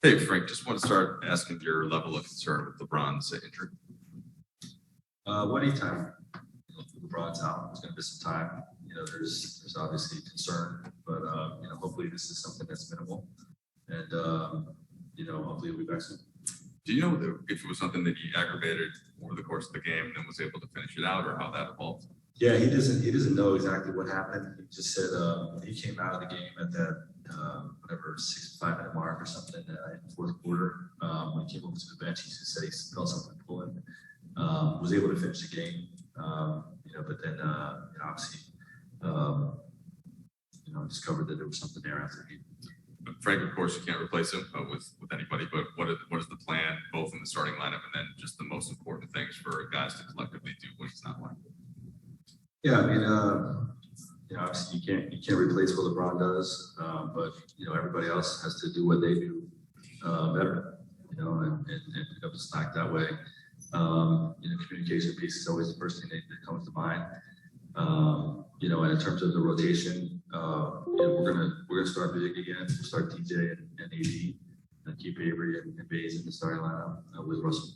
Hey, Frank, just want to start asking your level of concern with LeBron's injury. Anytime LeBron's out, it's going to be some time. There's obviously concern, but hopefully this is something that's minimal, and hopefully we'll be back soon. Do you know if it was something that he aggravated over the course of the game and then was able to finish it out, or how that evolved? Yeah, he doesn't know exactly what happened. He just said he came out of the game at that 5-minute mark or something in the fourth quarter. When he came over to the bench, he just said he felt something pulling. Was able to finish the game, but then obviously discovered that there was something there after he. Frank, of course, you can't replace him with anybody, but what is the plan, both in the starting lineup and then just the most important things for guys to collectively do when he's not playing? Yeah, obviously you can't replace what LeBron does, but everybody else has to do what they do better, and pick up the slack that way. Communication piece is always the first thing that comes to mind. And in terms of the rotation, we're gonna start big again. We'll start DJ and AD, and keep Avery and Bays in the starting lineup with Russell.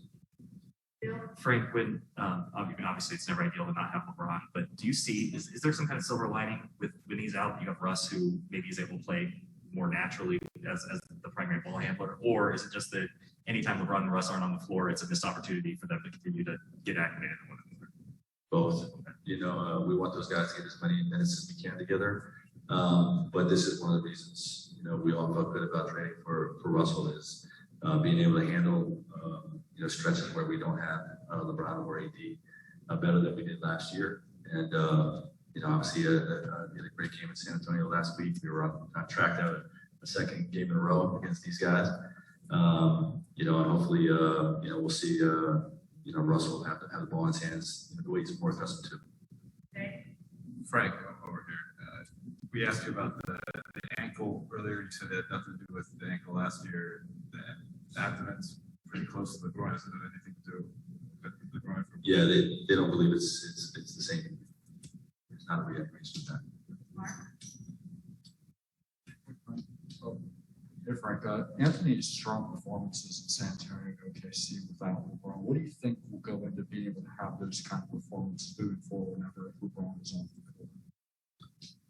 Frank, when obviously it's never ideal to not have LeBron, but do you see is there some kind of silver lining with when he's out? You have Russ, who maybe is able to play more naturally as the primary ball handler, or is it just that anytime LeBron and Russ aren't on the floor, it's a missed opportunity for them to continue to get acclimated to one another? Both. We want those guys to get as many minutes as we can together. But this is one of the reasons, we all felt good about trading for Russell is being able to handle, stretches where we don't have LeBron or AD better than we did last year. And, obviously we had a great game in San Antonio last week. We were on track to have a second game in a row against these guys. And hopefully, we'll see, Russell have the ball in his hands the way he's more accustomed to. Frank, over here. We asked you about the ankle earlier. You said it had nothing to do with the ankle last year. The abdomen's pretty close to the groin. Does it have anything to do with the groin? Yeah, they don't believe it's the same. It's not a reaggravation of that. Hey Frank, Anthony's strong performances in San Antonio and OKC without LeBron. What do you think will go into being able to have those kind of performances moving forward whenever LeBron is on the court?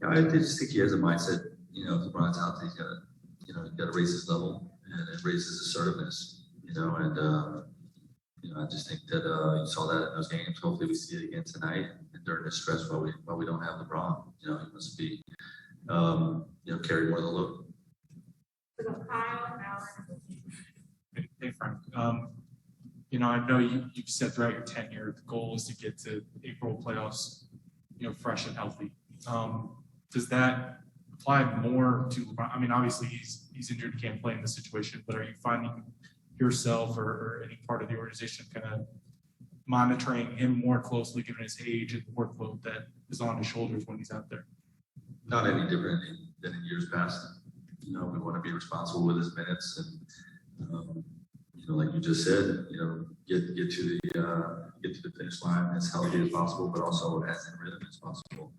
Yeah, I just think he has a mindset. If LeBron's out there, he's got to raise his level and raise his assertiveness. I just think that you saw that in those games. Hopefully, we see it again tonight and during this stretch while we don't have LeBron. He must be carry more of the load. Hey Frank, I know you've said throughout your tenure the goal is to get to April playoffs, fresh and healthy. Does that apply more to LeBron? I mean, obviously he's injured, can't play in this situation, but are you finding yourself or any part of the organization kind of monitoring him more closely given his age and the workload that is on his shoulders when he's out there? Not any different than in years past. We want to be responsible with his minutes and, like you just said, get to the finish line as healthy as possible, but also as in rhythm as possible.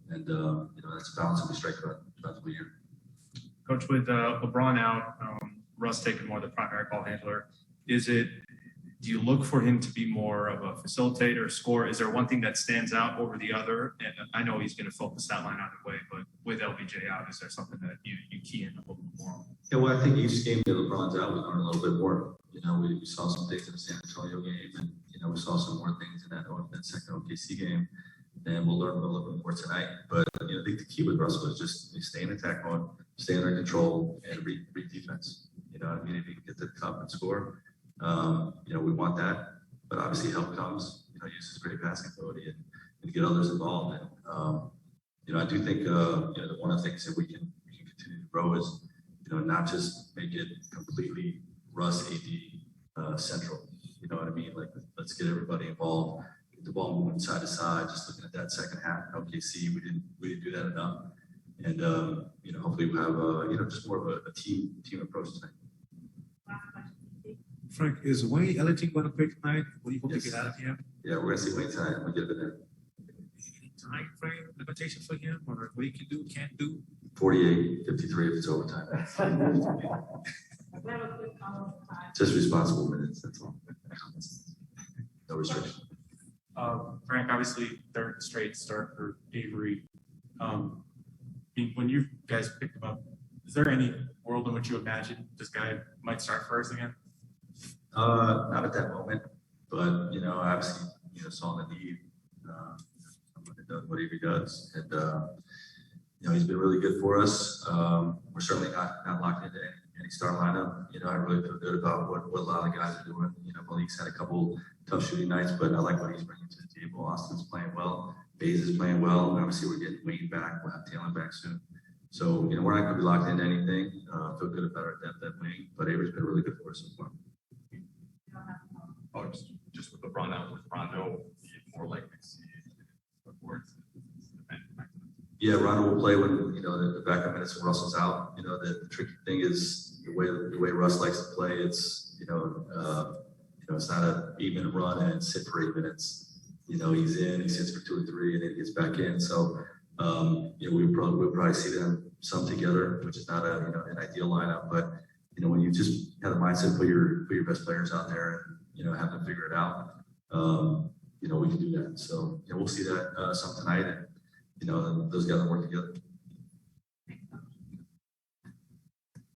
And, that's a balance that we strike throughout the year. Coach, with LeBron out, Russ taking more of the primary ball handler, do you look for him to be more of a facilitator, scorer? Is there one thing that stands out over the other? And I know he's going to focus that line either way, but with LBJ out, is there something that you key in a little bit more on? Yeah, well, I think each game that LeBron's out, we learn a little bit more. We saw some things in the San Antonio game, and we saw some more things in that second OKC game, and we'll learn a little bit more tonight. But I think the key with Russell is just stay in attack mode, stay under control, and read defense. If you can get the cup and score, we want that. But obviously, help comes. Use his great passing ability and get others involved. And I do think one of the things that we can continue to grow is not just make it completely Russ AD central. You know what I mean? Like, let's get everybody involved, get the ball moving side to side. Just looking at that second half in OKC, we didn't do that enough. And hopefully we'll have just more of a team approach tonight. Frank, is Wayne Ellington going to play tonight? What do you hope to get out of him? Yeah, we're going to see Wayne tonight. We'll get it in there. Any time frame limitation for him, or what he can do, can't do? 48, 53 if it's overtime. Just responsible minutes, that's all. No restriction. Frank, obviously third straight start for Avery. When you guys picked him up, is there any world in which you imagine this guy might start for us again? Not at that moment, but obviously, saw the need. What Avery does, and he's been really good for us. We're certainly not locked into any star lineup. I really feel good about what a lot of the guys are doing. Malik's had a couple tough shooting nights, but I like what he's bringing to the table. Austin's playing well. Baze is playing well. Obviously, we're getting Wayne back. We'll have Taylor back soon. So, we're not going to be locked into anything. Feel good about our depth at wing, but Avery's been really good for us so far. Oh, just with LeBron out with Rondo, more likely to see reports. Yeah, Rondo will play when the backup minutes when Russell's out. The tricky thing is the way Russ likes to play. It's it's not an 8-minute run and sit for 8 minutes. He's in, he sits for 2 or 3, and then he gets back in. So we'll probably see them some together, which is not an ideal lineup. But when you just have the mindset, put your best players out there and have them figure it out. We can do that. So we'll see that some tonight, and those guys will work together.